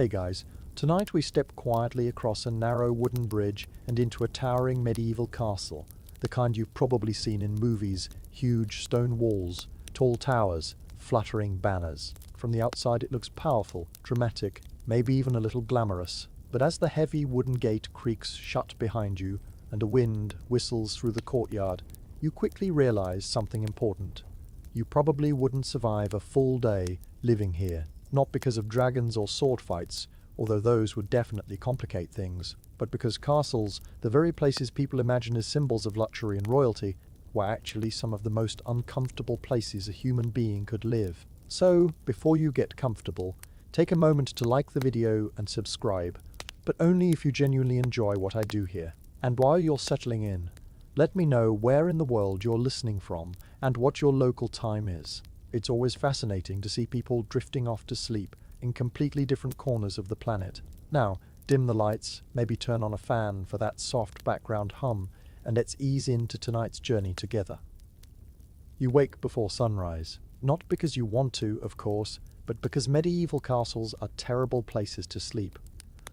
Hey guys, tonight we step quietly across a narrow wooden bridge and into a towering medieval castle, the kind you've probably seen in movies: huge stone walls, tall towers, fluttering banners. From the outside it looks powerful, dramatic, maybe even a little glamorous. But as the heavy wooden gate creaks shut behind you and a wind whistles through the courtyard, you quickly realize something important. You probably wouldn't survive a full day living here, not because of dragons or sword fights, although those would definitely complicate things, but because castles, the very places people imagine as symbols of luxury and royalty, were actually some of the most uncomfortable places a human being could live. So, before you get comfortable, take a moment to like the video and subscribe, but only if you genuinely enjoy what I do here. And while you're settling in, let me know where in the world you're listening from and what your local time is. It's always fascinating to see people drifting off to sleep in completely different corners of the planet. Now, dim the lights, maybe turn on a fan for that soft background hum, and let's ease into tonight's journey together. You wake before sunrise, not because you want to, of course, but because medieval castles are terrible places to sleep.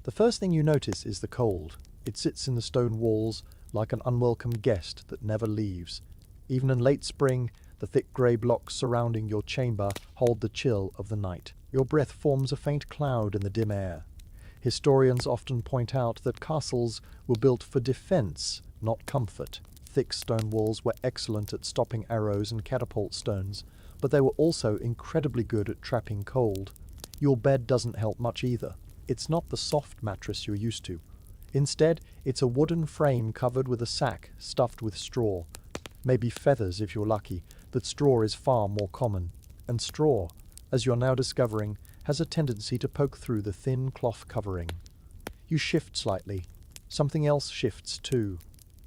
The first thing you notice is the cold. It sits in the stone walls like an unwelcome guest that never leaves. Even in late spring, the thick grey blocks surrounding your chamber hold the chill of the night. Your breath forms a faint cloud in the dim air. Historians often point out that castles were built for defense, not comfort. Thick stone walls were excellent at stopping arrows and catapult stones, but they were also incredibly good at trapping cold. Your bed doesn't help much either. It's not the soft mattress you're used to. Instead, it's a wooden frame covered with a sack stuffed with straw. Maybe feathers if you're lucky, but straw is far more common. And straw, as you're now discovering, has a tendency to poke through the thin cloth covering. You shift slightly. Something else shifts too.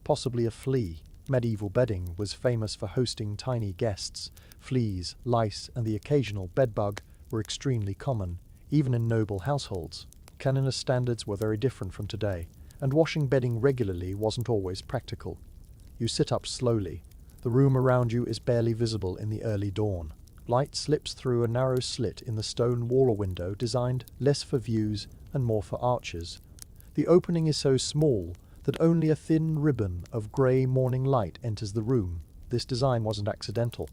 Possibly a flea. Medieval bedding was famous for hosting tiny guests. Fleas, lice, and the occasional bedbug were extremely common, even in noble households. Cleanliness standards were very different from today, and washing bedding regularly wasn't always practical. You sit up slowly. The room around you is barely visible in the early dawn. Light slips through a narrow slit in the stone wall window designed less for views and more for archers. The opening is so small that only a thin ribbon of grey morning light enters the room. This design wasn't accidental.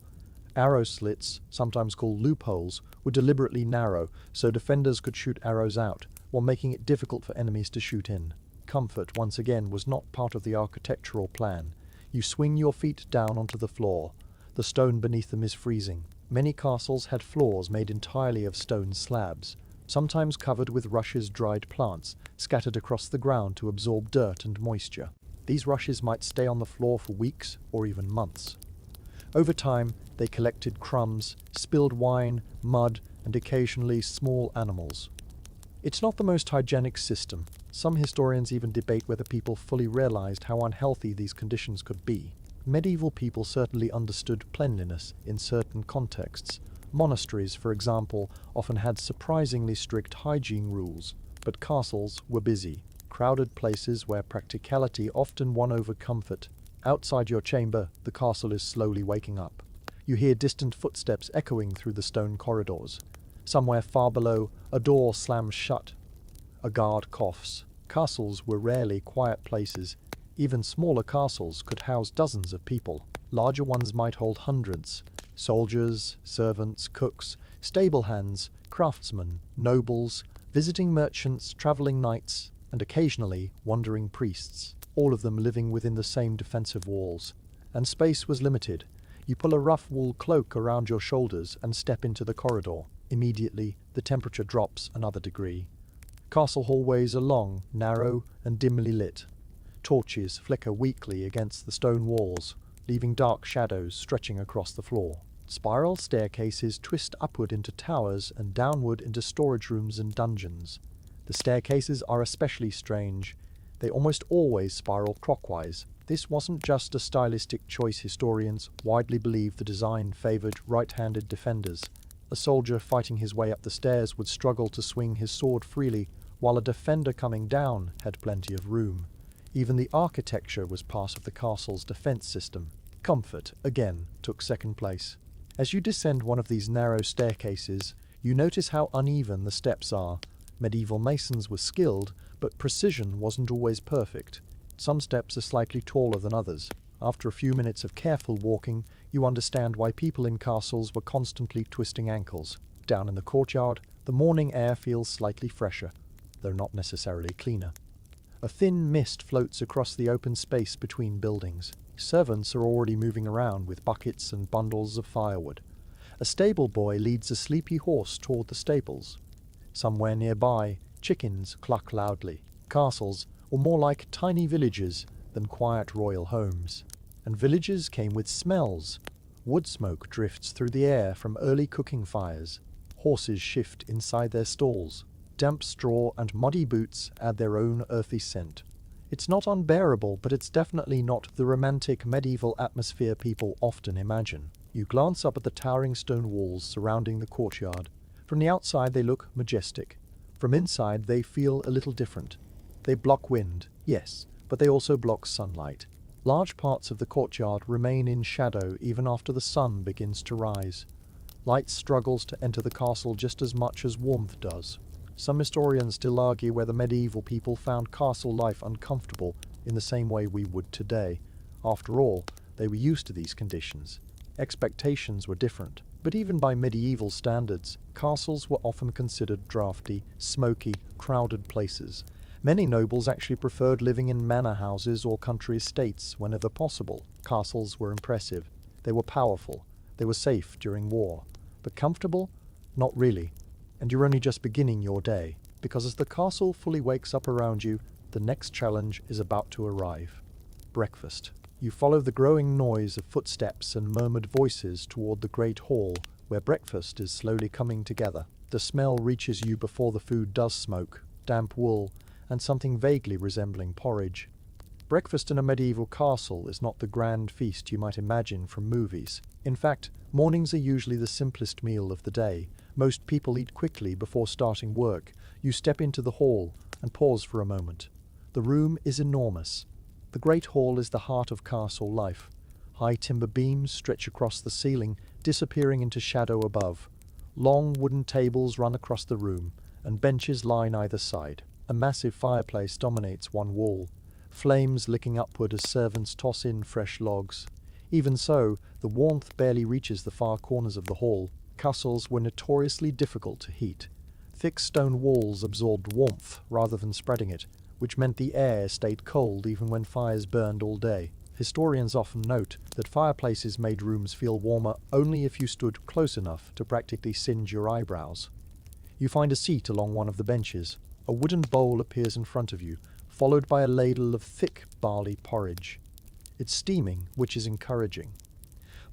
Arrow slits, sometimes called loopholes, were deliberately narrow so defenders could shoot arrows out, while making it difficult for enemies to shoot in. Comfort, once again, was not part of the architectural plan. You swing your feet down onto the floor. The stone beneath them is freezing. Many castles had floors made entirely of stone slabs, sometimes covered with rushes dried plants, scattered across the ground to absorb dirt and moisture. These rushes might stay on the floor for weeks or even months. Over time, they collected crumbs, spilled wine, mud, and occasionally small animals. It's not the most hygienic system. Some historians even debate whether people fully realized how unhealthy these conditions could be. Medieval people certainly understood cleanliness in certain contexts. Monasteries, for example, often had surprisingly strict hygiene rules, but castles were busy, crowded places where practicality often won over comfort. Outside your chamber, the castle is slowly waking up. You hear distant footsteps echoing through the stone corridors. Somewhere far below, a door slams shut. A guard coughs. Castles were rarely quiet places. Even smaller castles could house dozens of people. Larger ones might hold hundreds. Soldiers, servants, cooks, stable hands, craftsmen, nobles, visiting merchants, traveling knights, and occasionally wandering priests, all of them living within the same defensive walls. And space was limited. You pull a rough wool cloak around your shoulders and step into the corridor. Immediately, the temperature drops another degree. Castle hallways are long, narrow, and dimly lit. Torches flicker weakly against the stone walls, leaving dark shadows stretching across the floor. Spiral staircases twist upward into towers and downward into storage rooms and dungeons. The staircases are especially strange. They almost always spiral clockwise. This wasn't just a stylistic choice. Historians widely believe the design favored right-handed defenders. A soldier fighting his way up the stairs would struggle to swing his sword freely, while a defender coming down had plenty of room. Even the architecture was part of the castle's defense system. Comfort, again, took second place. As you descend one of these narrow staircases, you notice how uneven the steps are. Medieval masons were skilled, but precision wasn't always perfect. Some steps are slightly taller than others. After a few minutes of careful walking, you understand why people in castles were constantly twisting ankles. Down in the courtyard, the morning air feels slightly fresher, though not necessarily cleaner. A thin mist floats across the open space between buildings. Servants are already moving around with buckets and bundles of firewood. A stable boy leads a sleepy horse toward the stables. Somewhere nearby, chickens cluck loudly. Castles were more like tiny villages than quiet royal homes. And villages came with smells. Wood smoke drifts through the air from early cooking fires. Horses shift inside their stalls. Damp straw and muddy boots add their own earthy scent. It's not unbearable, but it's definitely not the romantic medieval atmosphere people often imagine. You glance up at the towering stone walls surrounding the courtyard. From the outside they look majestic. From inside they feel a little different. They block wind, yes, but they also block sunlight. Large parts of the courtyard remain in shadow even after the sun begins to rise. Light struggles to enter the castle just as much as warmth does. Some historians still argue whether medieval people found castle life uncomfortable in the same way we would today. After all, they were used to these conditions. Expectations were different, but even by medieval standards, castles were often considered drafty, smoky, crowded places. Many nobles actually preferred living in manor houses or country estates whenever possible. Castles were impressive. They were powerful. They were safe during war. But comfortable? Not really. And you're only just beginning your day, because as the castle fully wakes up around you, the next challenge is about to arrive. Breakfast. You follow the growing noise of footsteps and murmured voices toward the great hall, where breakfast is slowly coming together. The smell reaches you before the food does smoke, damp wool, and something vaguely resembling porridge. Breakfast in a medieval castle is not the grand feast you might imagine from movies. In fact, mornings are usually the simplest meal of the day. Most people eat quickly before starting work. You step into the hall and pause for a moment. The room is enormous. The great hall is the heart of castle life. High timber beams stretch across the ceiling, disappearing into shadow above. Long wooden tables run across the room, and benches line either side. A massive fireplace dominates one wall, flames licking upward as servants toss in fresh logs. Even so, the warmth barely reaches the far corners of the hall. Castles were notoriously difficult to heat. Thick stone walls absorbed warmth rather than spreading it, which meant the air stayed cold even when fires burned all day. Historians often note that fireplaces made rooms feel warmer only if you stood close enough to practically singe your eyebrows. You find a seat along one of the benches. A wooden bowl appears in front of you, followed by a ladle of thick barley porridge. It's steaming, which is encouraging.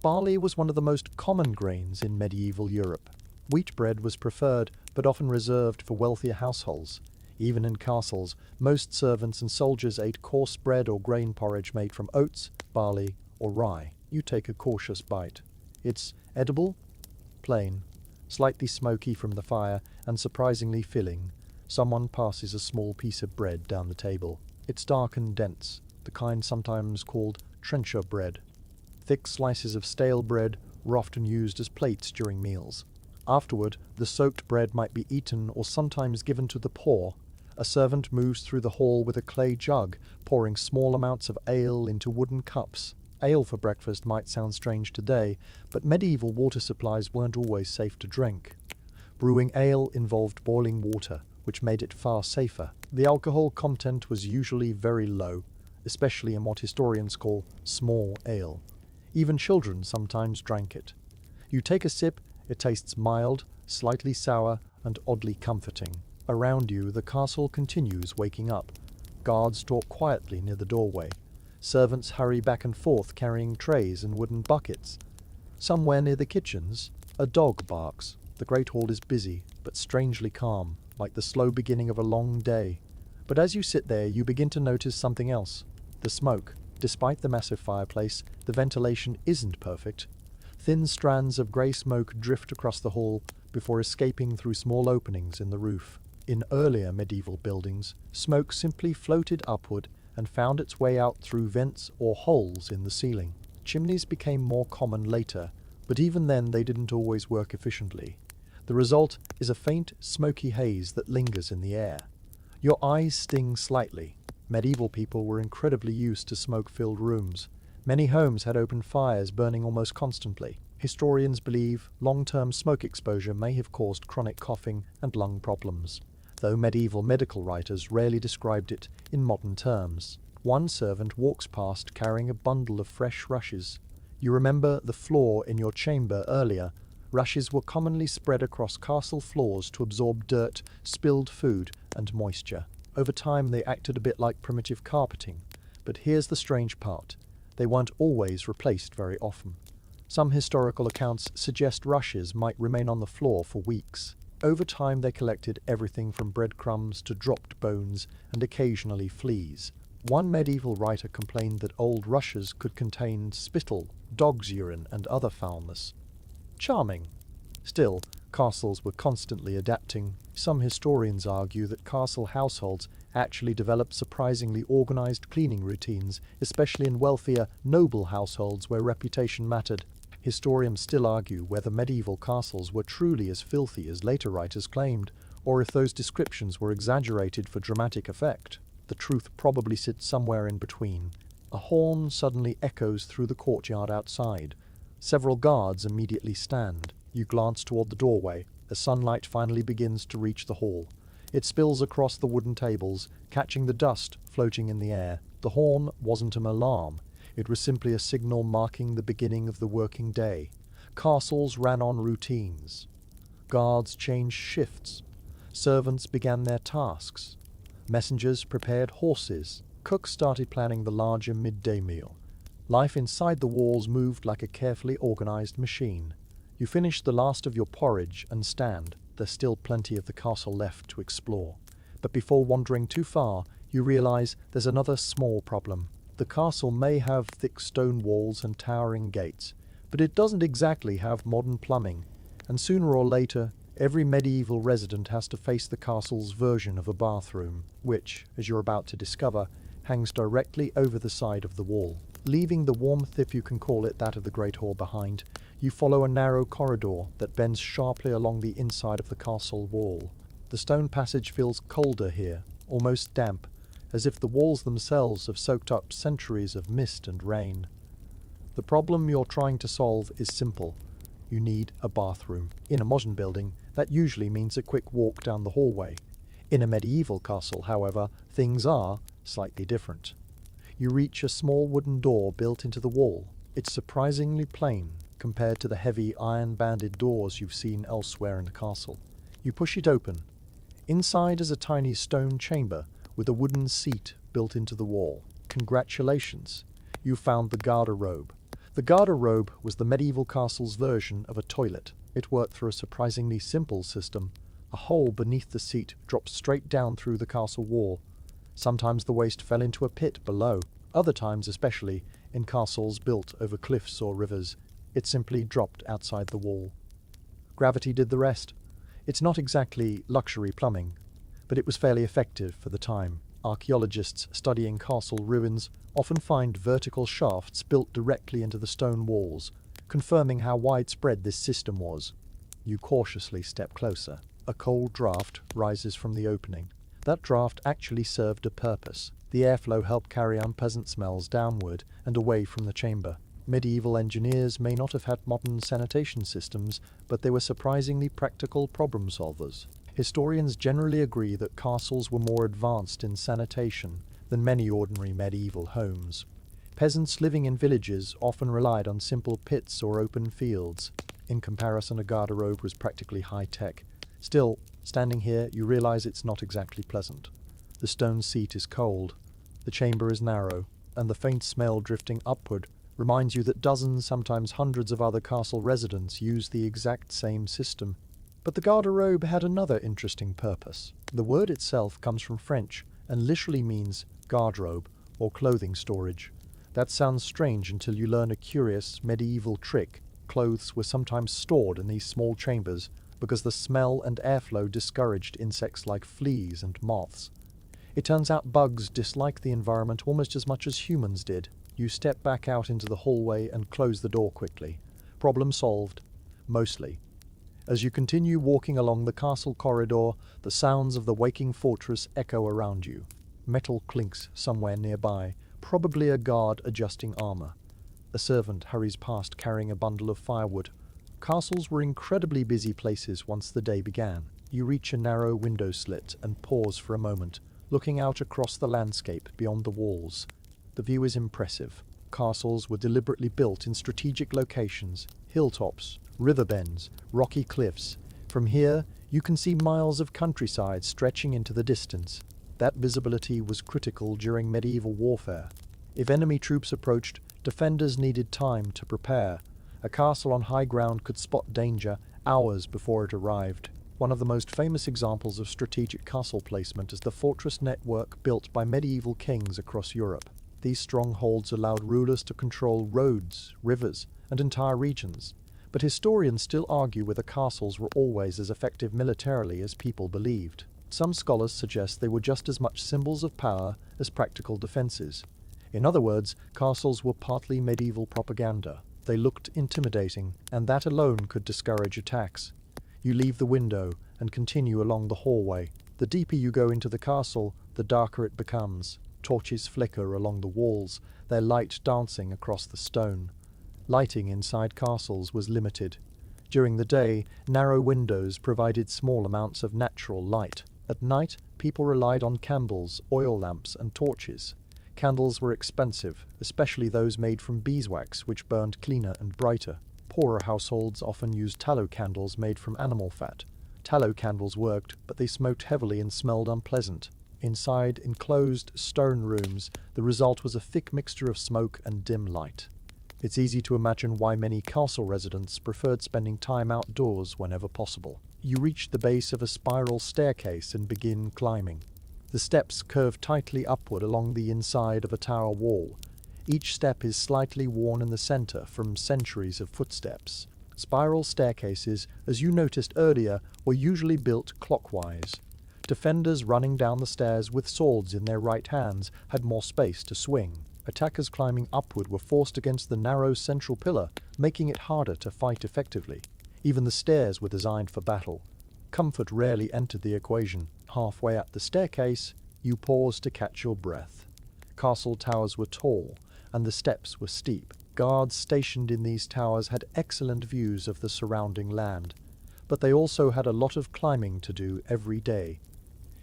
Barley was one of the most common grains in medieval Europe. Wheat bread was preferred, but often reserved for wealthier households. Even in castles, most servants and soldiers ate coarse bread or grain porridge made from oats, barley, or rye. You take a cautious bite. It's edible, plain, slightly smoky from the fire, and surprisingly filling. Someone passes a small piece of bread down the table. It's dark and dense, the kind sometimes called trencher bread. Thick slices of stale bread were often used as plates during meals. Afterward, the soaked bread might be eaten or sometimes given to the poor. A servant moves through the hall with a clay jug, pouring small amounts of ale into wooden cups. Ale for breakfast might sound strange today, but medieval water supplies weren't always safe to drink. Brewing ale involved boiling water, which made it far safer. The alcohol content was usually very low, especially in what historians call small ale. Even children sometimes drank it. You take a sip, it tastes mild, slightly sour, and oddly comforting. Around you, the castle continues waking up. Guards talk quietly near the doorway. Servants hurry back and forth carrying trays and wooden buckets. Somewhere near the kitchens, a dog barks. The great hall is busy, but strangely calm, like the slow beginning of a long day. But as you sit there, you begin to notice something else. The smoke. Despite the massive fireplace, the ventilation isn't perfect. Thin strands of grey smoke drift across the hall before escaping through small openings in the roof. In earlier medieval buildings, smoke simply floated upward and found its way out through vents or holes in the ceiling. Chimneys became more common later, but even then they didn't always work efficiently. The result is a faint, smoky haze that lingers in the air. Your eyes sting slightly. Medieval people were incredibly used to smoke-filled rooms. Many homes had open fires burning almost constantly. Historians believe long-term smoke exposure may have caused chronic coughing and lung problems, though medieval medical writers rarely described it in modern terms. One servant walks past carrying a bundle of fresh rushes. You remember the floor in your chamber earlier. Rushes were commonly spread across castle floors to absorb dirt, spilled food, and moisture. Over time they acted a bit like primitive carpeting. But here's the strange part. They weren't always replaced very often. Some historical accounts suggest rushes might remain on the floor for weeks. Over time they collected everything from breadcrumbs to dropped bones and occasionally fleas. One medieval writer complained that old rushes could contain spittle, dog's urine, and other foulness. Charming. Still, castles were constantly adapting. Some historians argue that castle households actually developed surprisingly organized cleaning routines, especially in wealthier, noble households where reputation mattered. Historians still argue whether medieval castles were truly as filthy as later writers claimed, or if those descriptions were exaggerated for dramatic effect. The truth probably sits somewhere in between. A horn suddenly echoes through the courtyard outside. Several guards immediately stand. You glance toward the doorway. The sunlight finally begins to reach the hall. It spills across the wooden tables, catching the dust floating in the air. The horn wasn't an alarm. It was simply a signal marking the beginning of the working day. Castles ran on routines. Guards changed shifts. Servants began their tasks. Messengers prepared horses. Cooks started planning the larger midday meal. Life inside the walls moved like a carefully organized machine. You finish the last of your porridge and stand. There's still plenty of the castle left to explore. But before wandering too far, you realize there's another small problem. The castle may have thick stone walls and towering gates, but it doesn't exactly have modern plumbing, and sooner or later, every medieval resident has to face the castle's version of a bathroom, which, as you're about to discover, hangs directly over the side of the wall. Leaving the warmth, if you can call it that, of the Great Hall behind, you follow a narrow corridor that bends sharply along the inside of the castle wall. The stone passage feels colder here, almost damp, as if the walls themselves have soaked up centuries of mist and rain. The problem you're trying to solve is simple. You need a bathroom. In a modern building, that usually means a quick walk down the hallway. In a medieval castle, however, things are slightly different. You reach a small wooden door built into the wall. It's surprisingly plain compared to the heavy iron-banded doors you've seen elsewhere in the castle. You push it open. Inside is a tiny stone chamber with a wooden seat built into the wall. Congratulations! You found the garderobe. The garderobe was the medieval castle's version of a toilet. It worked through a surprisingly simple system. A hole beneath the seat dropped straight down through the castle wall. Sometimes the waste fell into a pit below. Other times, especially in castles built over cliffs or rivers, it simply dropped outside the wall. Gravity did the rest. It's not exactly luxury plumbing, but it was fairly effective for the time. Archaeologists studying castle ruins often find vertical shafts built directly into the stone walls, confirming how widespread this system was. You cautiously step closer. A cold draft rises from the opening. That draft actually served a purpose. The airflow helped carry unpleasant smells downward and away from the chamber. Medieval engineers may not have had modern sanitation systems, but they were surprisingly practical problem solvers. Historians generally agree that castles were more advanced in sanitation than many ordinary medieval homes. Peasants living in villages often relied on simple pits or open fields. In comparison, a garderobe was practically high-tech. Still, standing here, you realize it's not exactly pleasant. The stone seat is cold, the chamber is narrow, and the faint smell drifting upward reminds you that dozens, sometimes hundreds of other castle residents used the exact same system. But the garderobe had another interesting purpose. The word itself comes from French and literally means garderobe or clothing storage. That sounds strange until you learn a curious medieval trick. Clothes were sometimes stored in these small chambers because the smell and airflow discouraged insects like fleas and moths. It turns out bugs dislike the environment almost as much as humans did. You step back out into the hallway and close the door quickly. Problem solved. Mostly. As you continue walking along the castle corridor, the sounds of the waking fortress echo around you. Metal clinks somewhere nearby, probably a guard adjusting armor. A servant hurries past carrying a bundle of firewood. Castles were incredibly busy places once the day began. You reach a narrow window slit and pause for a moment, looking out across the landscape beyond the walls. The view is impressive. Castles were deliberately built in strategic locations, hilltops, river bends, rocky cliffs. From here, you can see miles of countryside stretching into the distance. That visibility was critical during medieval warfare. If enemy troops approached, defenders needed time to prepare. A castle on high ground could spot danger hours before it arrived. One of the most famous examples of strategic castle placement is the fortress network built by medieval kings across Europe. These strongholds allowed rulers to control roads, rivers, and entire regions. But historians still argue whether castles were always as effective militarily as people believed. Some scholars suggest they were just as much symbols of power as practical defenses. In other words, castles were partly medieval propaganda. They looked intimidating, and that alone could discourage attacks. You leave the window and continue along the hallway. The deeper you go into the castle, the darker it becomes. Torches flicker along the walls, their light dancing across the stone. Lighting inside castles was limited. During the day, narrow windows provided small amounts of natural light. At night, people relied on candles, oil lamps, and torches. Candles were expensive, especially those made from beeswax, which burned cleaner and brighter. Poorer households often used tallow candles made from animal fat. Tallow candles worked, but they smoked heavily and smelled unpleasant. Inside enclosed stone rooms, the result was a thick mixture of smoke and dim light. It's easy to imagine why many castle residents preferred spending time outdoors whenever possible. You reach the base of a spiral staircase and begin climbing. The steps curve tightly upward along the inside of a tower wall. Each step is slightly worn in the center from centuries of footsteps. Spiral staircases, as you noticed earlier, were usually built clockwise. Defenders running down the stairs with swords in their right hands had more space to swing. Attackers climbing upward were forced against the narrow central pillar, making it harder to fight effectively. Even the stairs were designed for battle. Comfort rarely entered the equation. Halfway up the staircase, you paused to catch your breath. Castle towers were tall, and the steps were steep. Guards stationed in these towers had excellent views of the surrounding land, but they also had a lot of climbing to do every day.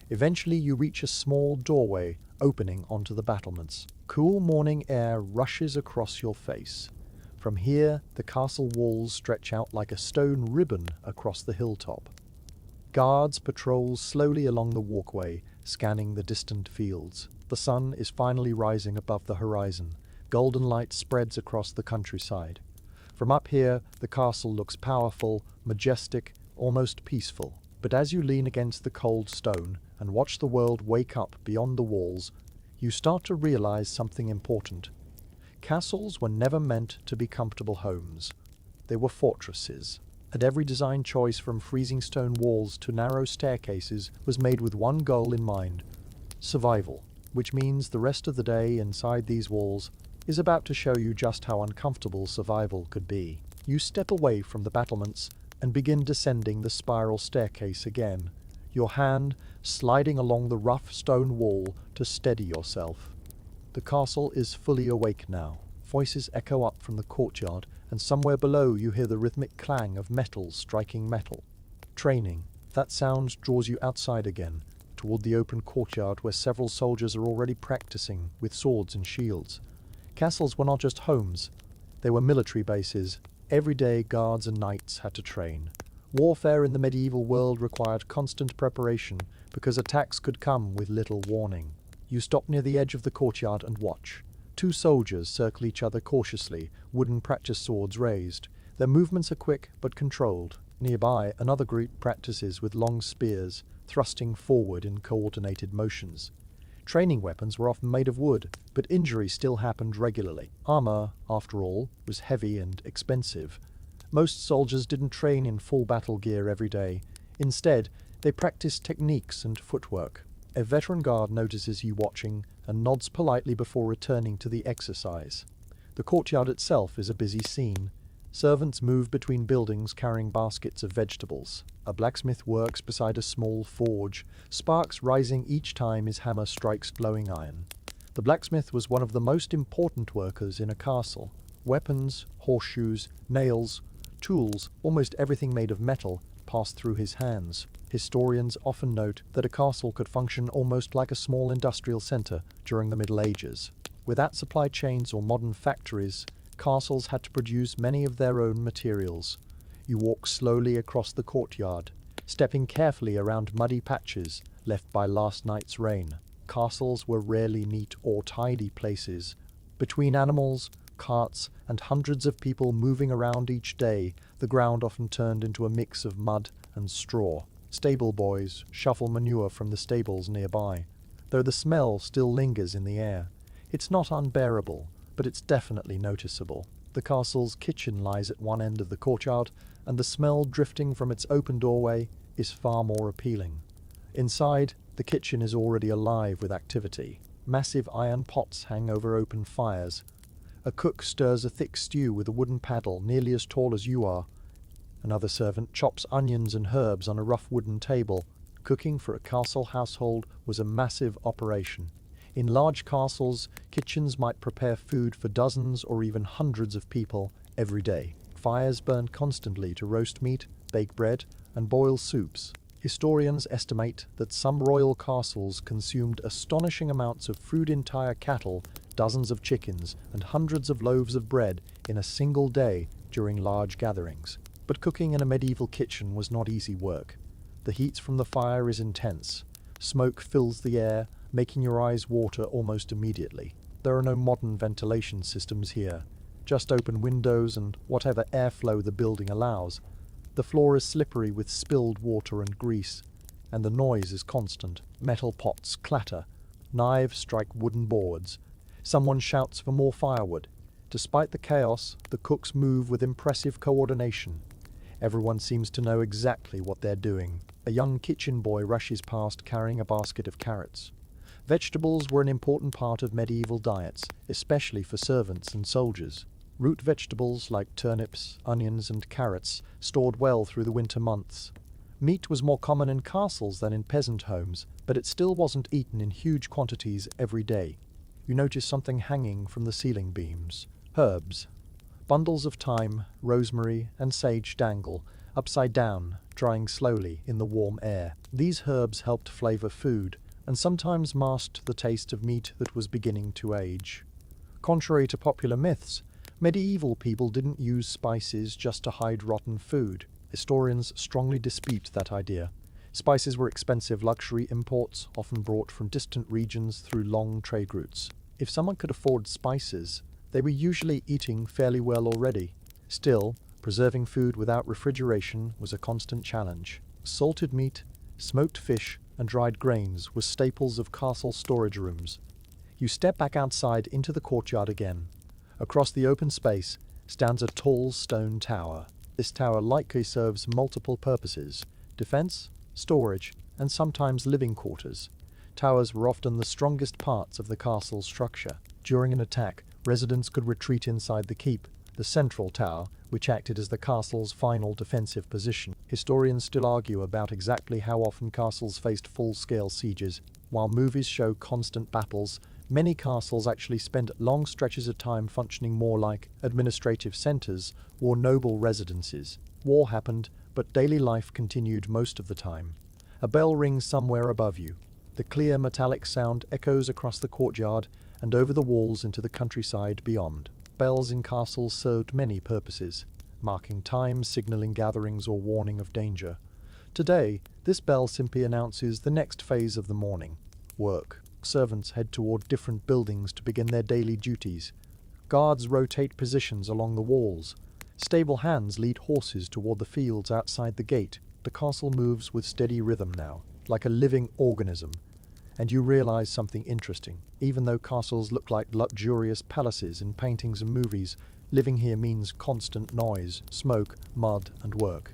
Eventually you reach a small doorway opening onto the battlements. Cool morning air rushes across your face. From here, the castle walls stretch out like a stone ribbon across the hilltop. Guards patrol slowly along the walkway, scanning the distant fields. The sun is finally rising above the horizon. Golden light spreads across the countryside. From up here, the castle looks powerful, majestic, almost peaceful. But as you lean against the cold stone and watch the world wake up beyond the walls, you start to realize something important. Castles were never meant to be comfortable homes. They were fortresses, and every design choice from freezing stone walls to narrow staircases was made with one goal in mind: survival, which means the rest of the day inside these walls is about to show you just how uncomfortable survival could be. You step away from the battlements and begin descending the spiral staircase again, your hand sliding along the rough stone wall to steady yourself. The castle is fully awake now. Voices echo up from the courtyard, and somewhere below you hear the rhythmic clang of metal striking metal. Training. That sound draws you outside again, toward the open courtyard where several soldiers are already practicing with swords and shields. Castles were not just homes, they were military bases. Every day guards and knights had to train. Warfare in the medieval world required constant preparation because attacks could come with little warning. You stop near the edge of the courtyard and watch. Two soldiers circle each other cautiously, wooden practice swords raised. Their movements are quick but controlled. Nearby, another group practices with long spears, thrusting forward in coordinated motions. Training weapons were often made of wood, but injury still happened regularly. Armor, after all, was heavy and expensive. Most soldiers didn't train in full battle gear every day. Instead, they practiced techniques and footwork. A veteran guard notices you watching and nods politely before returning to the exercise. The courtyard itself is a busy scene. Servants move between buildings carrying baskets of vegetables. A blacksmith works beside a small forge, sparks rising each time his hammer strikes glowing iron. The blacksmith was one of the most important workers in a castle. Weapons, horseshoes, nails, tools, almost everything made of metal, passed through his hands. Historians often note that a castle could function almost like a small industrial center during the Middle Ages. Without supply chains or modern factories, castles had to produce many of their own materials. You walk slowly across the courtyard, stepping carefully around muddy patches left by last night's rain. Castles were rarely neat or tidy places. Between animals, carts, and hundreds of people moving around each day, the ground often turned into a mix of mud and straw. Stable boys shuffle manure from the stables nearby, though the smell still lingers in the air. It's not unbearable, but it's definitely noticeable. The castle's kitchen lies at one end of the courtyard, and the smell drifting from its open doorway is far more appealing. Inside, the kitchen is already alive with activity. Massive iron pots hang over open fires. A cook stirs a thick stew with a wooden paddle nearly as tall as you are. Another servant chops onions and herbs on a rough wooden table. Cooking for a castle household was a massive operation. In large castles, kitchens might prepare food for dozens or even hundreds of people every day. Fires burned constantly to roast meat, bake bread, and boil soups. Historians estimate that some royal castles consumed astonishing amounts of fruit, entire cattle, dozens of chickens, and hundreds of loaves of bread in a single day during large gatherings. But cooking in a medieval kitchen was not easy work. The heat from the fire is intense. Smoke fills the air, making your eyes water almost immediately. There are no modern ventilation systems here, just open windows and whatever airflow the building allows. The floor is slippery with spilled water and grease, and the noise is constant. Metal pots clatter, knives strike wooden boards. Someone shouts for more firewood. Despite the chaos, the cooks move with impressive coordination. Everyone seems to know exactly what they're doing. A young kitchen boy rushes past carrying a basket of carrots. Vegetables were an important part of medieval diets, especially for servants and soldiers. Root vegetables like turnips, onions, and carrots stored well through the winter months. Meat was more common in castles than in peasant homes, but it still wasn't eaten in huge quantities every day. You notice something hanging from the ceiling beams. Herbs. Bundles of thyme, rosemary, and sage dangle, upside down, drying slowly in the warm air. These herbs helped flavor food, and sometimes masked the taste of meat that was beginning to age. Contrary to popular myths, medieval people didn't use spices just to hide rotten food. Historians strongly dispute that idea. Spices were expensive luxury imports, often brought from distant regions through long trade routes. If someone could afford spices, they were usually eating fairly well already. Still, preserving food without refrigeration was a constant challenge. Salted meat, smoked fish, and dried grains were staples of castle storage rooms. You step back outside into the courtyard again. Across the open space stands a tall stone tower. This tower likely serves multiple purposes: defense, storage, and sometimes living quarters. Towers were often the strongest parts of the castle's structure. During an attack, residents could retreat inside the keep, the central tower, which acted as the castle's final defensive position. Historians still argue about exactly how often castles faced full-scale sieges. While movies show constant battles, many castles actually spent long stretches of time functioning more like administrative centers or noble residences. War happened, but daily life continued most of the time. A bell rings somewhere above you. The clear metallic sound echoes across the courtyard and over the walls into the countryside beyond. Bells in castles served many purposes, marking time, signaling gatherings, or warning of danger. Today, this bell simply announces the next phase of the morning: work. Servants head toward different buildings to begin their daily duties. Guards rotate positions along the walls. Stable hands lead horses toward the fields outside the gate. The castle moves with steady rhythm now, like a living organism. And you realize something interesting. Even though castles look like luxurious palaces in paintings and movies, living here means constant noise, smoke, mud, and work.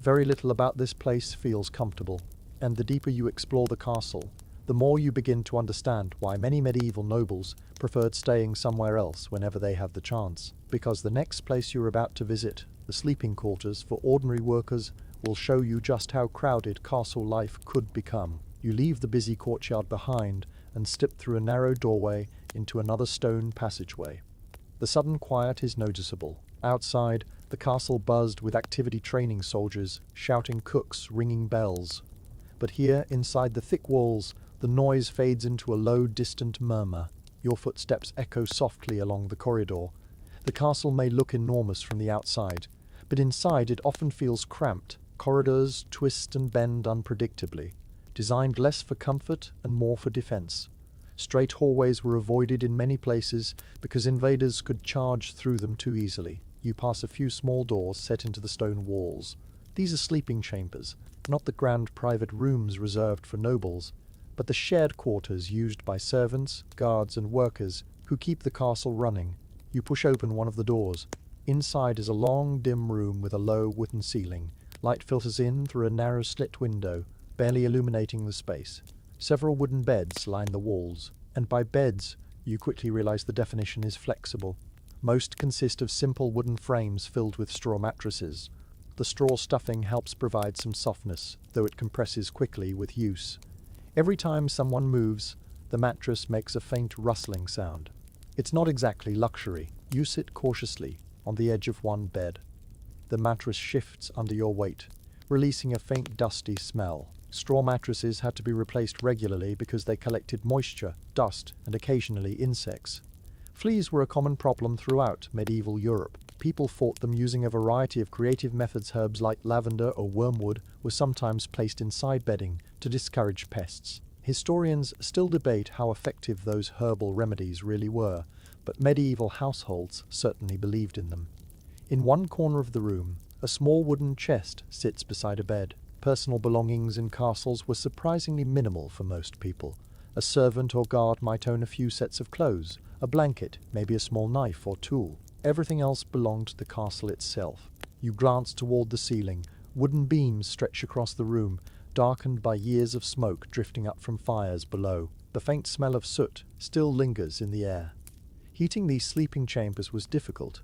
Very little about this place feels comfortable, and the deeper you explore the castle, the more you begin to understand why many medieval nobles preferred staying somewhere else whenever they had the chance. Because the next place you're about to visit, the sleeping quarters for ordinary workers, will show you just how crowded castle life could become. You leave the busy courtyard behind and step through a narrow doorway into another stone passageway. The sudden quiet is noticeable. Outside, the castle buzzed with activity training soldiers, shouting cooks, ringing bells. But here, inside the thick walls, the noise fades into a low, distant murmur. Your footsteps echo softly along the corridor. The castle may look enormous from the outside, but inside it often feels cramped. Corridors twist and bend unpredictably, designed less for comfort and more for defense. Straight hallways were avoided in many places because invaders could charge through them too easily. You pass a few small doors set into the stone walls. These are sleeping chambers, not the grand private rooms reserved for nobles, but the shared quarters used by servants, guards, and workers who keep the castle running. You push open one of the doors. Inside is a long, dim room with a low wooden ceiling. Light filters in through a narrow slit window, barely illuminating the space. Several wooden beds line the walls, and by beds, you quickly realize the definition is flexible. Most consist of simple wooden frames filled with straw mattresses. The straw stuffing helps provide some softness, though it compresses quickly with use. Every time someone moves, the mattress makes a faint rustling sound. It's not exactly luxury. You sit cautiously on the edge of one bed. The mattress shifts under your weight, releasing a faint dusty smell. Straw mattresses had to be replaced regularly because they collected moisture, dust, and occasionally insects. Fleas were a common problem throughout medieval Europe. People fought them using a variety of creative methods. Herbs like lavender or wormwood were sometimes placed inside bedding to discourage pests. Historians still debate how effective those herbal remedies really were, but medieval households certainly believed in them. In one corner of the room, a small wooden chest sits beside a bed. Personal belongings in castles were surprisingly minimal for most people. A servant or guard might own a few sets of clothes, a blanket, maybe a small knife or tool. Everything else belonged to the castle itself. You glance toward the ceiling. Wooden beams stretch across the room, darkened by years of smoke drifting up from fires below. The faint smell of soot still lingers in the air. Heating these sleeping chambers was difficult.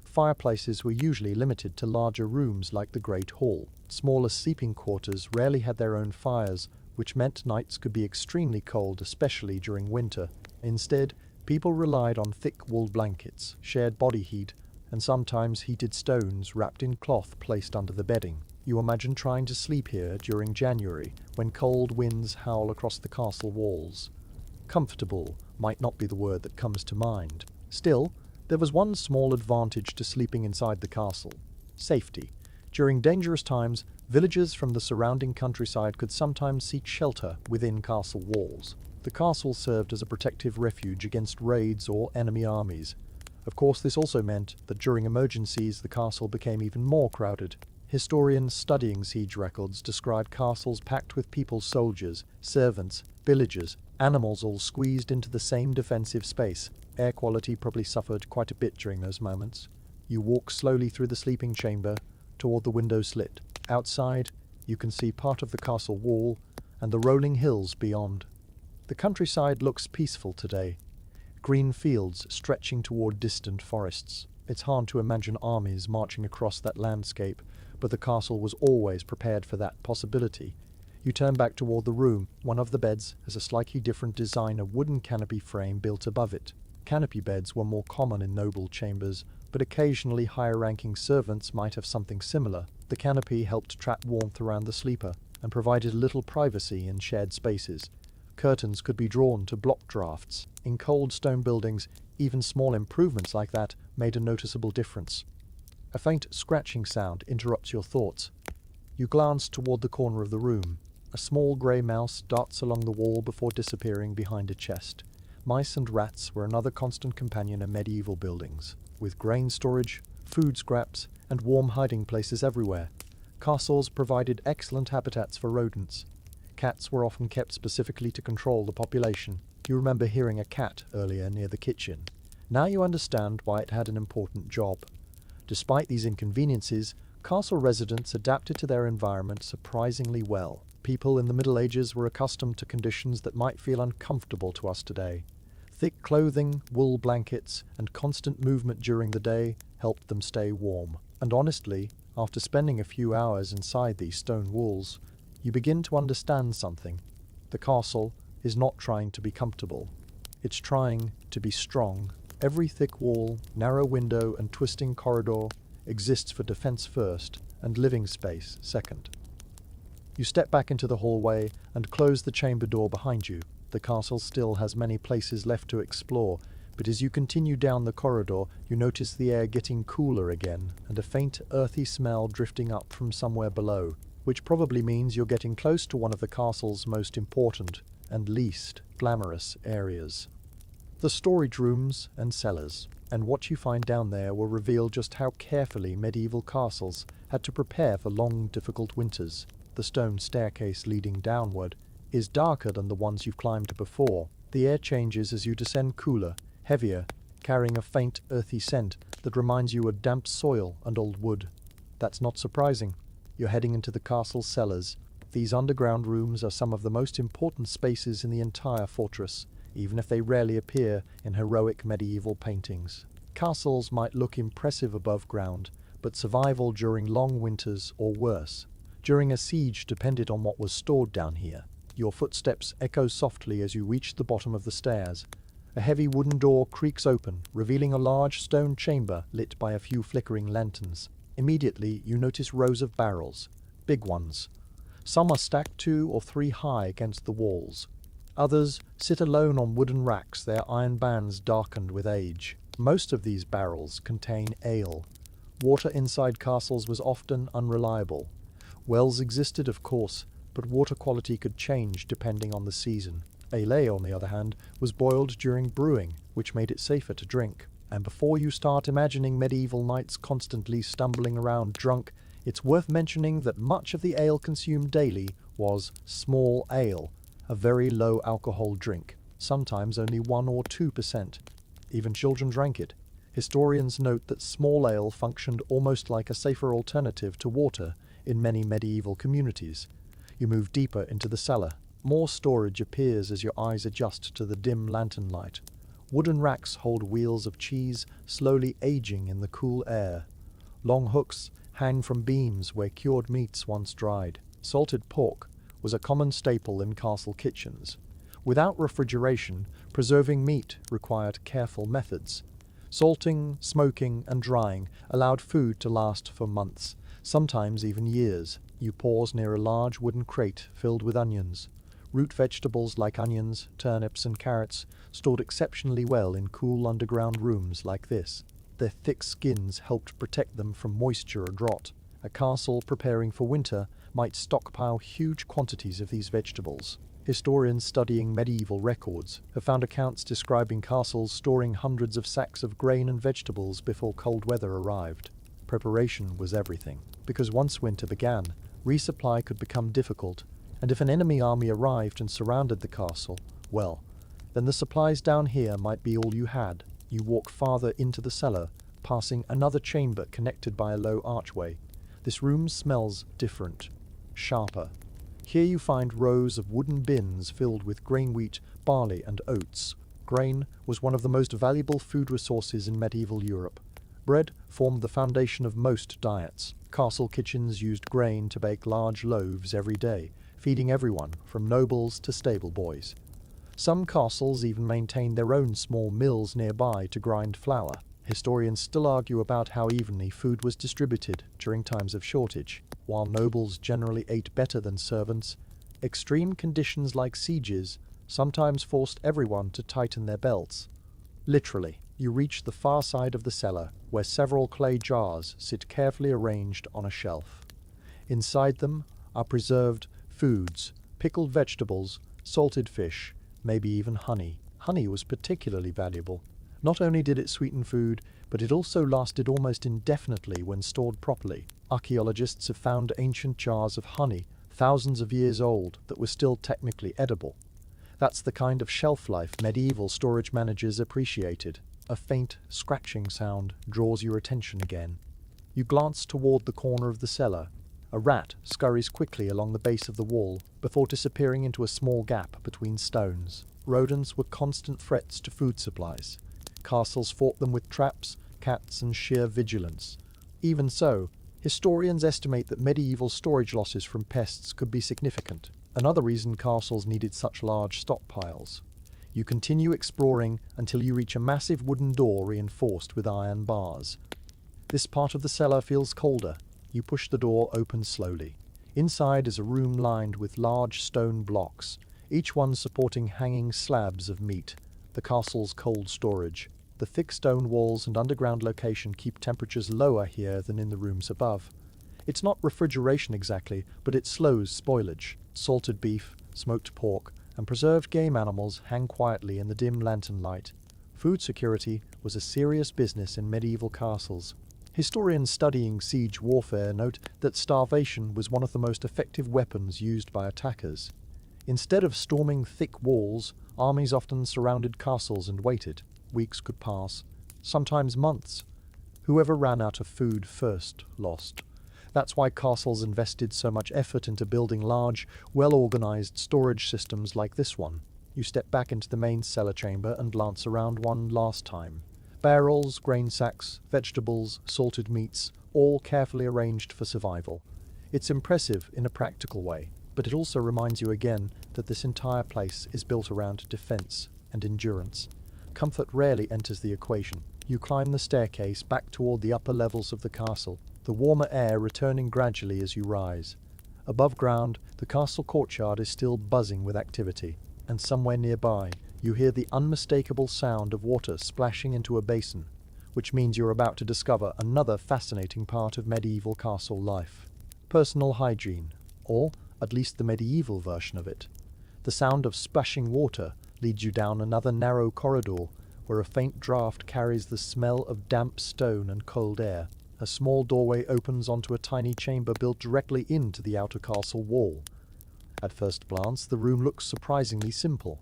Fireplaces were usually limited to larger rooms like the Great Hall. Smaller sleeping quarters rarely had their own fires, which meant nights could be extremely cold, especially during winter. Instead, people relied on thick wool blankets, shared body heat, and sometimes heated stones wrapped in cloth placed under the bedding. You imagine trying to sleep here during January, when cold winds howl across the castle walls. Comfortable might not be the word that comes to mind. Still, there was one small advantage to sleeping inside the castle: safety. During dangerous times, villagers from the surrounding countryside could sometimes seek shelter within castle walls. The castle served as a protective refuge against raids or enemy armies. Of course, this also meant that during emergencies the castle became even more crowded. Historians studying siege records describe castles packed with people, soldiers, servants, villagers, animals all squeezed into the same defensive space. Air quality probably suffered quite a bit during those moments. You walk slowly through the sleeping chamber toward the window slit. Outside, you can see part of the castle wall and the rolling hills beyond. The countryside looks peaceful today. Green fields stretching toward distant forests. It's hard to imagine armies marching across that landscape, but the castle was always prepared for that possibility. You turn back toward the room. One of the beds has a slightly different design, a wooden canopy frame built above it. Canopy beds were more common in noble chambers, but occasionally higher-ranking servants might have something similar. The canopy helped trap warmth around the sleeper and provided little privacy in shared spaces. Curtains could be drawn to block drafts. In cold stone buildings, even small improvements like that made a noticeable difference. A faint scratching sound interrupts your thoughts. You glance toward the corner of the room. A small grey mouse darts along the wall before disappearing behind a chest. Mice and rats were another constant companion in medieval buildings, with grain storage, food scraps, and warm hiding places everywhere. Castles provided excellent habitats for rodents. Cats were often kept specifically to control the population. You remember hearing a cat earlier near the kitchen. Now you understand why it had an important job. Despite these inconveniences, castle residents adapted to their environment surprisingly well. people in the Middle Ages were accustomed to conditions that might feel uncomfortable to us today. Thick clothing, wool blankets, and constant movement during the day helped them stay warm. And honestly, after spending a few hours inside these stone walls, you begin to understand something. The castle is not trying to be comfortable. It's trying to be strong. Every thick wall, narrow window, and twisting corridor exists for defense first and living space second. You step back into the hallway and close the chamber door behind you. The castle still has many places left to explore, but as you continue down the corridor, you notice the air getting cooler again and a faint, earthy smell drifting up from somewhere below, which probably means you're getting close to one of the castle's most important and least glamorous areas. The storage rooms and cellars, and what you find down there will reveal just how carefully medieval castles had to prepare for long, difficult winters. The stone staircase leading downward is darker than the ones you've climbed before. The air changes as you descend, cooler, heavier, carrying a faint, earthy scent that reminds you of damp soil and old wood. That's not surprising. You're heading into the castle's cellars. These underground rooms are some of the most important spaces in the entire fortress, even if they rarely appear in heroic medieval paintings. Castles might look impressive above ground, but survival during long winters or worse, during a siege, depended on what was stored down here. Your footsteps echo softly as you reach the bottom of the stairs. A heavy wooden door creaks open, revealing a large stone chamber lit by a few flickering lanterns. Immediately, you notice rows of barrels, big ones. Some are stacked 2 or 3 high against the walls. Others sit alone on wooden racks, their iron bands darkened with age. Most of these barrels contain ale. Water inside castles was often unreliable. Wells existed, of course, but water quality could change depending on the season. Ale, on the other hand, was boiled during brewing, which made it safer to drink. And before you start imagining medieval knights constantly stumbling around drunk, it's worth mentioning that much of the ale consumed daily was small ale, a very low alcohol drink, sometimes only 1 or 2%. Even children drank it. Historians note that small ale functioned almost like a safer alternative to water in many medieval communities. You move deeper into the cellar. More storage appears as your eyes adjust to the dim lantern light. Wooden racks hold wheels of cheese slowly aging in the cool air. Long hooks hang from beams where cured meats once dried. Salted pork was a common staple in castle kitchens. Without refrigeration, preserving meat required careful methods. Salting, smoking, and drying allowed food to last for months, sometimes even years. You pause near a large wooden crate filled with onions. Root vegetables like onions, turnips, and carrots stored exceptionally well in cool underground rooms like this. Their thick skins helped protect them from moisture or drought. A castle preparing for winter might stockpile huge quantities of these vegetables. Historians studying medieval records have found accounts describing castles storing hundreds of sacks of grain and vegetables before cold weather arrived. Preparation was everything, because once winter began, resupply could become difficult, and if an enemy army arrived and surrounded the castle, well, then the supplies down here might be all you had. You walk farther into the cellar, passing another chamber connected by a low archway. This room smells different, sharper. Here you find rows of wooden bins filled with grain, wheat, barley, and oats. Grain was one of the most valuable food resources in medieval Europe. Bread formed the foundation of most diets. Castle kitchens used grain to bake large loaves every day, feeding everyone, from nobles to stable boys. Some castles even maintained their own small mills nearby to grind flour. Historians still argue about how evenly food was distributed during times of shortage. While nobles generally ate better than servants, extreme conditions like sieges sometimes forced everyone to tighten their belts. Literally, you reach the far side of the cellar, where several clay jars sit carefully arranged on a shelf. Inside them are preserved foods, pickled vegetables, salted fish, maybe even honey. Honey was particularly valuable. Not only did it sweeten food, but it also lasted almost indefinitely when stored properly. Archaeologists have found ancient jars of honey, thousands of years old, that were still technically edible. That's the kind of shelf life medieval storage managers appreciated. A faint, scratching sound draws your attention again. You glance toward the corner of the cellar. A rat scurries quickly along the base of the wall before disappearing into a small gap between stones. Rodents were constant threats to food supplies. Castles fought them with traps, cats, and sheer vigilance. Even so, historians estimate that medieval storage losses from pests could be significant. Another reason castles needed such large stockpiles. You continue exploring until you reach a massive wooden door reinforced with iron bars. This part of the cellar feels colder. You push the door open slowly. Inside is a room lined with large stone blocks, each one supporting hanging slabs of meat, the castle's cold storage. The thick stone walls and underground location keep temperatures lower here than in the rooms above. It's not refrigeration exactly, but it slows spoilage. Salted beef, smoked pork, and preserved game animals hang quietly in the dim lantern light. Food security was a serious business in medieval castles. Historians studying siege warfare note that starvation was one of the most effective weapons used by attackers. Instead of storming thick walls, armies often surrounded castles and waited. Weeks could pass, sometimes months. Whoever ran out of food first lost. That's why castles invested so much effort into building large, well-organized storage systems like this one. You step back into the main cellar chamber and glance around one last time. Barrels, grain sacks, vegetables, salted meats, all carefully arranged for survival. It's impressive in a practical way, but it also reminds you again that this entire place is built around defense and endurance. Comfort rarely enters the equation. You climb the staircase back toward the upper levels of the castle, the warmer air returning gradually as you rise. Above ground, the castle courtyard is still buzzing with activity, and somewhere nearby, you hear the unmistakable sound of water splashing into a basin, which means you're about to discover another fascinating part of medieval castle life. Personal hygiene, or at least the medieval version of it. The sound of splashing water leads you down another narrow corridor where a faint draft carries the smell of damp stone and cold air. A small doorway opens onto a tiny chamber built directly into the outer castle wall. At first glance, the room looks surprisingly simple.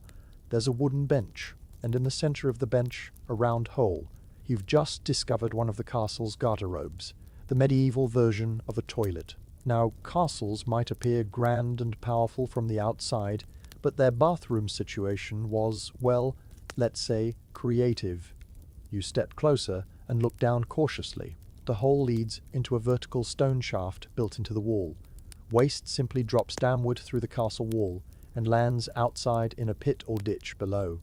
There's a wooden bench, and in the center of the bench, a round hole. You've just discovered one of the castle's garderobes, the medieval version of a toilet. Now, castles might appear grand and powerful from the outside, but their bathroom situation was, well, let's say, creative. You step closer and look down cautiously. The hole leads into a vertical stone shaft built into the wall. Waste simply drops downward through the castle wall and lands outside in a pit or ditch below.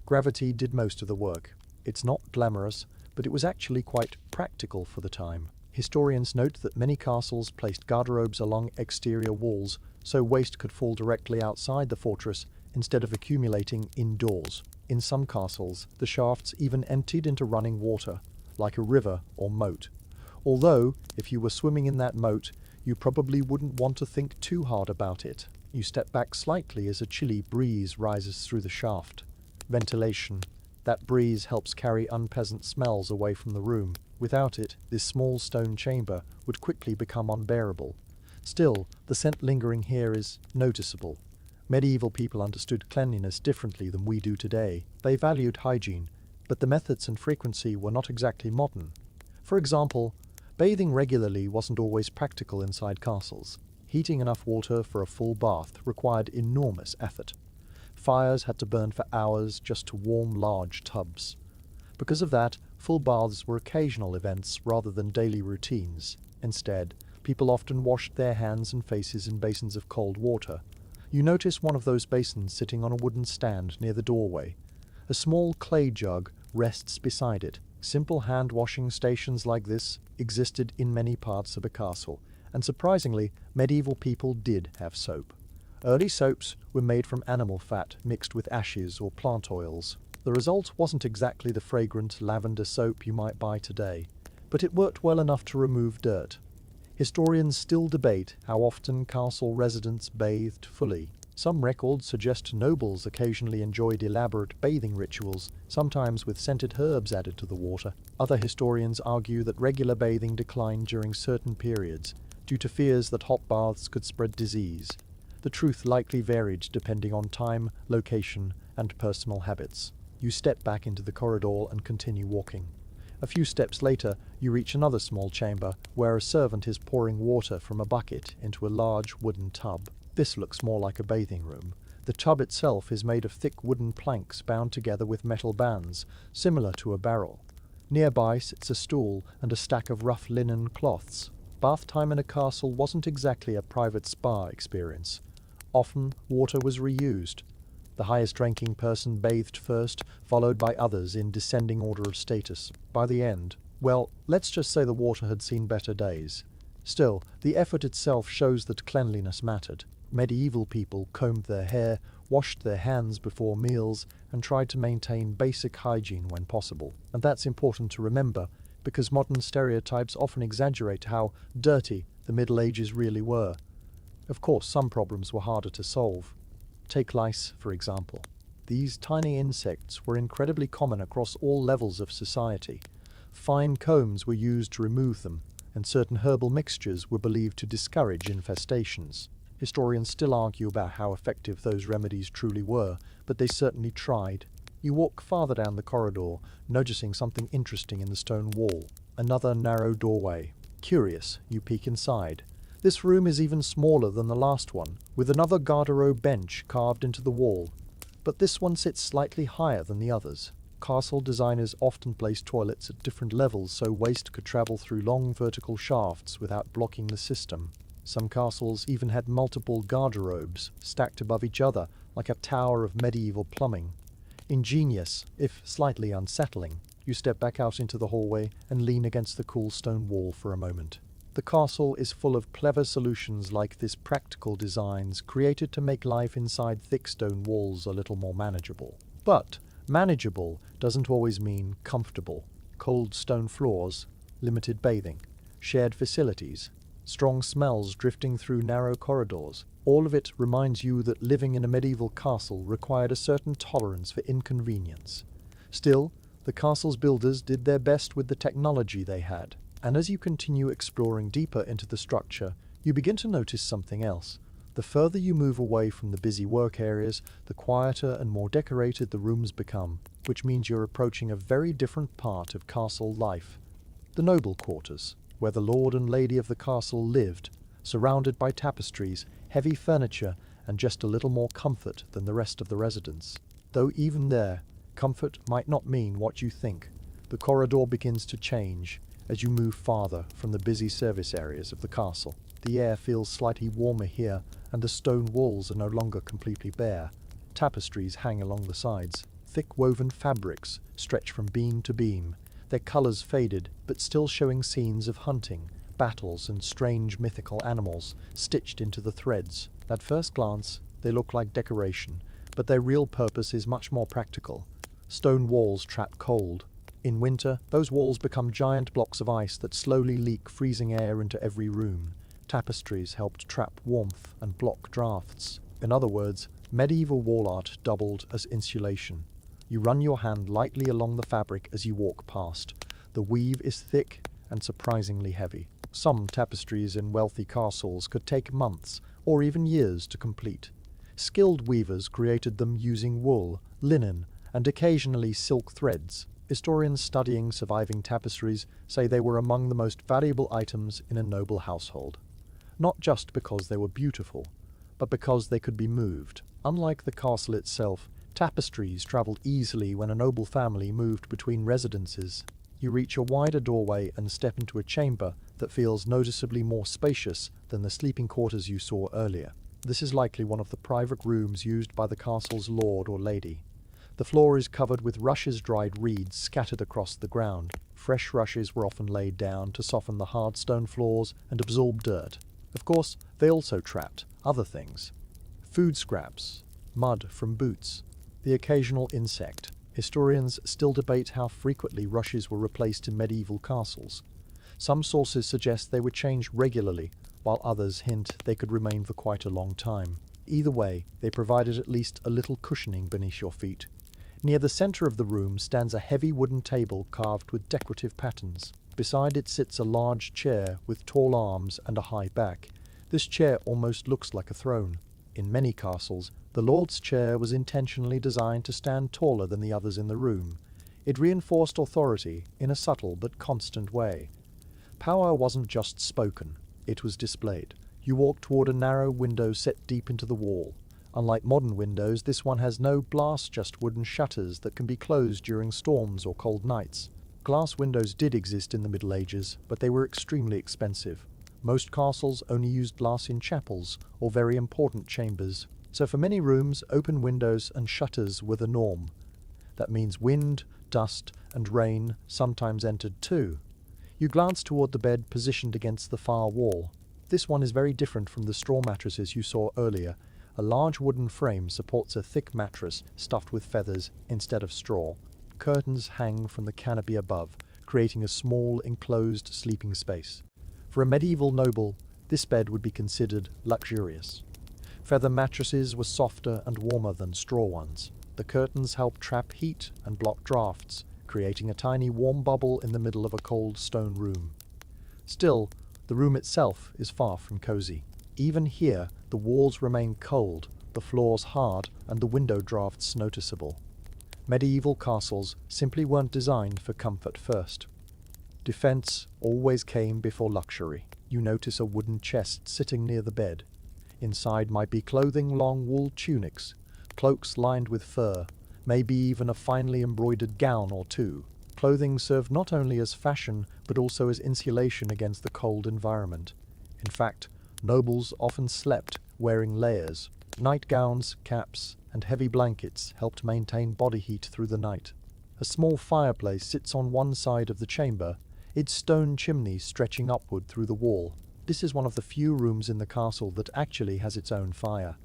Gravity did most of the work. It's not glamorous, but it was actually quite practical for the time. Historians note that many castles placed garderobes along exterior walls so waste could fall directly outside the fortress instead of accumulating indoors. In some castles, the shafts even emptied into running water, like a river or moat. Although, if you were swimming in that moat, you probably wouldn't want to think too hard about it. You step back slightly as a chilly breeze rises through the shaft. Ventilation. That breeze helps carry unpleasant smells away from the room. Without it, this small stone chamber would quickly become unbearable. Still, the scent lingering here is noticeable. Medieval people understood cleanliness differently than we do today. They valued hygiene, but the methods and frequency were not exactly modern. For example, bathing regularly wasn't always practical inside castles. Heating enough water for a full bath required enormous effort. Fires had to burn for hours just to warm large tubs. Because of that, full baths were occasional events rather than daily routines. Instead, people often washed their hands and faces in basins of cold water. You notice one of those basins sitting on a wooden stand near the doorway. A small clay jug rests beside it. Simple hand-washing stations like this existed in many parts of a castle, and surprisingly, medieval people did have soap. Early soaps were made from animal fat mixed with ashes or plant oils. The result wasn't exactly the fragrant lavender soap you might buy today, but it worked well enough to remove dirt. Historians still debate how often castle residents bathed fully. Some records suggest nobles occasionally enjoyed elaborate bathing rituals, sometimes with scented herbs added to the water. Other historians argue that regular bathing declined during certain periods, due to fears that hot baths could spread disease. The truth likely varied depending on time, location, and personal habits. You step back into the corridor and continue walking. A few steps later, you reach another small chamber where a servant is pouring water from a bucket into a large wooden tub. This looks more like a bathing room. The tub itself is made of thick wooden planks bound together with metal bands, similar to a barrel. Nearby sits a stool and a stack of rough linen cloths. Bath time in a castle wasn't exactly a private spa experience. Often, water was reused. The highest-ranking person bathed first, followed by others in descending order of status. By the end, well, let's just say the water had seen better days. Still, the effort itself shows that cleanliness mattered. Medieval people combed their hair, washed their hands before meals, and tried to maintain basic hygiene when possible. And that's important to remember, because modern stereotypes often exaggerate how dirty the Middle Ages really were. Of course, some problems were harder to solve. Take lice, for example. These tiny insects were incredibly common across all levels of society. Fine combs were used to remove them, and certain herbal mixtures were believed to discourage infestations. Historians still argue about how effective those remedies truly were, but they certainly tried. You walk farther down the corridor, noticing something interesting in the stone wall. Another narrow doorway. Curious, you peek inside. This room is even smaller than the last one, with another garderobe bench carved into the wall. But this one sits slightly higher than the others. Castle designers often placed toilets at different levels so waste could travel through long vertical shafts without blocking the system. Some castles even had multiple garderobes stacked above each other like a tower of medieval plumbing. Ingenious, if slightly unsettling. You step back out into the hallway and lean against the cool stone wall for a moment. The castle is full of clever solutions like this, practical designs created to make life inside thick stone walls a little more manageable. But manageable doesn't always mean comfortable. Cold stone floors, limited bathing, shared facilities, strong smells drifting through narrow corridors. All of it reminds you that living in a medieval castle required a certain tolerance for inconvenience. Still, the castle's builders did their best with the technology they had. And as you continue exploring deeper into the structure, you begin to notice something else. The further you move away from the busy work areas, the quieter and more decorated the rooms become, which means you're approaching a very different part of castle life. The noble quarters, where the lord and lady of the castle lived, surrounded by tapestries, heavy furniture, and just a little more comfort than the rest of the residence. Though even there, comfort might not mean what you think. The corridor begins to change as you move farther from the busy service areas of the castle. The air feels slightly warmer here, and the stone walls are no longer completely bare. Tapestries hang along the sides. Thick woven fabrics stretch from beam to beam, their colours faded, but still showing scenes of hunting, battles, and strange mythical animals stitched into the threads. At first glance, they look like decoration, but their real purpose is much more practical. Stone walls trap cold. In winter, those walls become giant blocks of ice that slowly leak freezing air into every room. Tapestries helped trap warmth and block drafts. In other words, medieval wall art doubled as insulation. You run your hand lightly along the fabric as you walk past. The weave is thick and surprisingly heavy. Some tapestries in wealthy castles could take months or even years to complete. Skilled weavers created them using wool, linen, and occasionally silk threads. Historians studying surviving tapestries say they were among the most valuable items in a noble household. Not just because they were beautiful, but because they could be moved. Unlike the castle itself, tapestries travelled easily when a noble family moved between residences. You reach a wider doorway and step into a chamber that feels noticeably more spacious than the sleeping quarters you saw earlier. This is likely one of the private rooms used by the castle's lord or lady. The floor is covered with rushes dried reeds scattered across the ground. Fresh rushes were often laid down to soften the hard stone floors and absorb dirt. Of course, they also trapped other things. Food scraps, mud from boots, the occasional insect. Historians still debate how frequently rushes were replaced in medieval castles. Some sources suggest they were changed regularly, while others hint they could remain for quite a long time. Either way, they provided at least a little cushioning beneath your feet. Near the center of the room stands a heavy wooden table carved with decorative patterns. Beside it sits a large chair with tall arms and a high back. This chair almost looks like a throne. In many castles, the lord's chair was intentionally designed to stand taller than the others in the room. It reinforced authority in a subtle but constant way. Power wasn't just spoken, it was displayed. You walked toward a narrow window set deep into the wall. Unlike modern windows, this one has no glass, just wooden shutters that can be closed during storms or cold nights. Glass windows did exist in the Middle Ages, but they were extremely expensive. Most castles only used glass in chapels or very important chambers. So for many rooms, open windows and shutters were the norm. That means wind, dust, and rain sometimes entered too. You glance toward the bed positioned against the far wall. This one is very different from the straw mattresses you saw earlier. A large wooden frame supports a thick mattress stuffed with feathers instead of straw. Curtains hang from the canopy above, creating a small, enclosed sleeping space. For a medieval noble, this bed would be considered luxurious. Feather mattresses were softer and warmer than straw ones. The curtains helped trap heat and block drafts, creating a tiny warm bubble in the middle of a cold stone room. Still, the room itself is far from cozy. Even here, the walls remain cold, the floors hard, and the window drafts noticeable. Medieval castles simply weren't designed for comfort first. Defense always came before luxury. You notice a wooden chest sitting near the bed. Inside might be clothing, long wool tunics, cloaks lined with fur, maybe even a finely embroidered gown or two. Clothing served not only as fashion, but also as insulation against the cold environment. In fact, nobles often slept wearing layers. Nightgowns, caps, and heavy blankets helped maintain body heat through the night. A small fireplace sits on one side of the chamber, its stone chimney stretching upward through the wall. This is one of the few rooms in the castle that actually has its own fire.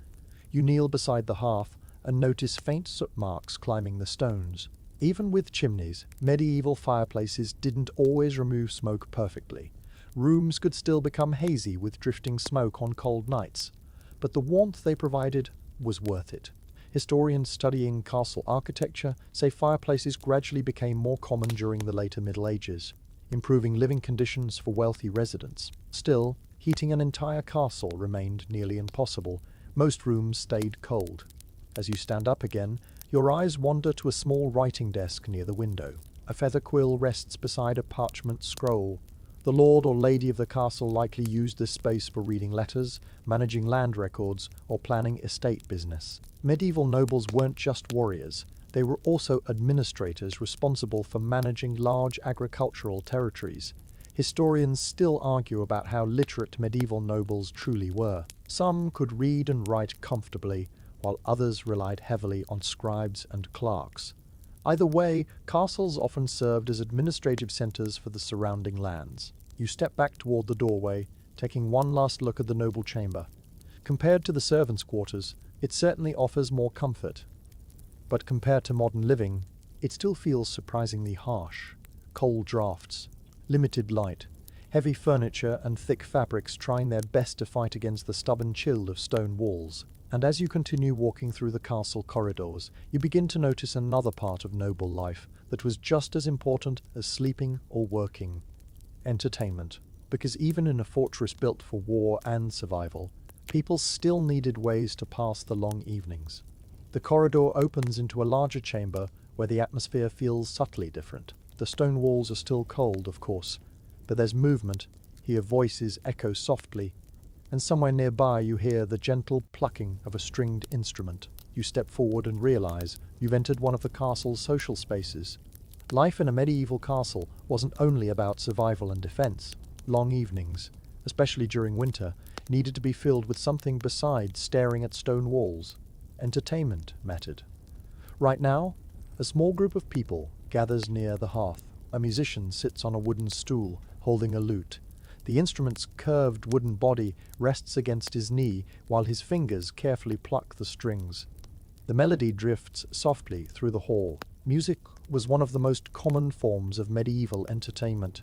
You kneel beside the hearth and notice faint soot marks climbing the stones. Even with chimneys, medieval fireplaces didn't always remove smoke perfectly. Rooms could still become hazy with drifting smoke on cold nights, but the warmth they provided was worth it. Historians studying castle architecture say fireplaces gradually became more common during the later Middle Ages, improving living conditions for wealthy residents. Still, heating an entire castle remained nearly impossible. Most rooms stayed cold. As you stand up again, your eyes wander to a small writing desk near the window. A feather quill rests beside a parchment scroll. The lord or lady of the castle likely used this space for reading letters, managing land records, or planning estate business. Medieval nobles weren't just warriors. They were also administrators responsible for managing large agricultural territories. Historians still argue about how literate medieval nobles truly were. Some could read and write comfortably, while others relied heavily on scribes and clerks. Either way, castles often served as administrative centers for the surrounding lands. You step back toward the doorway, taking one last look at the noble chamber. Compared to the servants' quarters, it certainly offers more comfort. But compared to modern living, it still feels surprisingly harsh. Cold drafts, limited light, heavy furniture and thick fabrics trying their best to fight against the stubborn chill of stone walls. And as you continue walking through the castle corridors, you begin to notice another part of noble life that was just as important as sleeping or working: entertainment. Because even in a fortress built for war and survival, people still needed ways to pass the long evenings. The corridor opens into a larger chamber where the atmosphere feels subtly different. The stone walls are still cold, of course, but there's movement. Hear voices echo softly, and somewhere nearby you hear the gentle plucking of a stringed instrument. You step forward and realize you've entered one of the castle's social spaces. Life in a medieval castle wasn't only about survival and defense. Long evenings, especially during winter, needed to be filled with something besides staring at stone walls. Entertainment mattered. Right now, a small group of people gathers near the hearth. A musician sits on a wooden stool, holding a lute. The instrument's curved wooden body rests against his knee while his fingers carefully pluck the strings. The melody drifts softly through the hall. Music was one of the most common forms of medieval entertainment.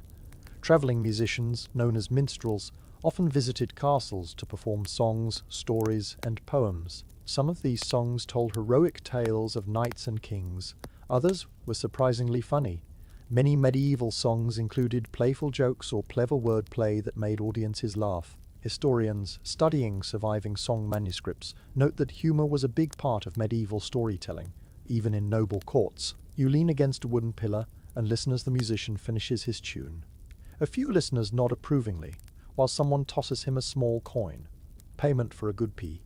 Traveling musicians, known as minstrels, often visited castles to perform songs, stories, and poems. Some of these songs told heroic tales of knights and kings. Others were surprisingly funny. Many medieval songs included playful jokes or clever wordplay that made audiences laugh. Historians studying surviving song manuscripts note that humor was a big part of medieval storytelling, even in noble courts. You lean against a wooden pillar and listen as the musician finishes his tune. A few listeners nod approvingly, while someone tosses him a small coin, payment for a good pee.